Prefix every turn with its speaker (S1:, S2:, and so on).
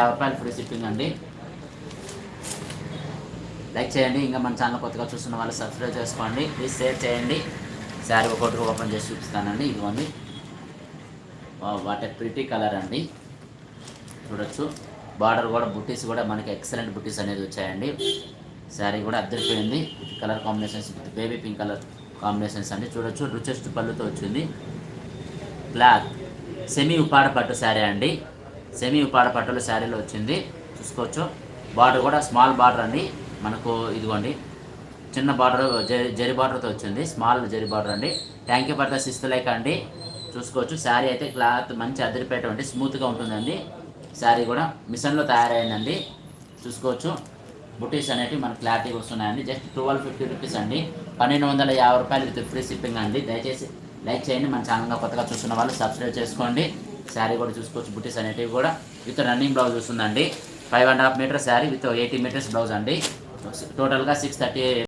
S1: రూపాయలు free shipping అండి. Like చేయండి. ఇంకా మన ఛానల్ కొత్తగా చూస్తున్న వాళ్ళు సబ్స్క్రైబ్ చేసుకోండి. ప్లీజ్ షేర్ చేయండి. శారీ ఒకటి ఓపెన్ చేసి చూపిస్తానండి. ఇదిగోండి, వాటి ప్రిటీ కలర్ అండి, చూడొచ్చు. బార్డర్ కూడా బుట్టీస్ కూడా మనకి ఎక్సలెంట్ బుట్టీస్ అనేది వచ్చాయండి. శారీ కూడా అద్దరిపోయింది. With colour combinations, with baby pink colour combinations అండి. చూడొచ్చు, రుచెస్ట్ పళ్ళుతో వచ్చింది. క్లాత్ సెమీ ఉప్పాడ పట్టు శారీ అండి. సెమీ ఉప్పాడ పట్టుల శారీలో వచ్చింది, చూసుకోవచ్చు. బార్డర్ కూడా స్మాల్ బార్డర్ అండి మనకు. ఇదిగోండి, చిన్న బార్డర్ జరి బార్డర్తో వచ్చింది, స్మాల్ జరి బార్డర్ అండి. Thank you for the sixth like అండి. చూసుకోవచ్చు, శారీ అయితే క్లాత్ మంచి అదిరిపేటండి, స్మూత్గా ఉంటుందండి. శారీ కూడా మిషన్లో తయారైందండి, చూసుకోవచ్చు. బుటీస్ అనేవి మనకు క్లారిటీగా వస్తున్నాయండి. జస్ట్ 1250 రూపీస్ అండి, 1250 రూపాయలు విత్ ఫ్రీ షిప్పింగ్ అండి. దయచేసి లైక్ చేయండి. మన ఛానల్గా కొత్తగా చూస్తున్న వాళ్ళు సబ్స్క్రైబ్ చేసుకోండి. శారీ కూడా చూసుకోవచ్చు. బుటీస్ అనేటివి కూడా విత్ రన్నింగ్ బ్లౌజ్ వస్తుందండి. 5.5 metre sari with 80 metres blouse అండి. టోటల్గా 630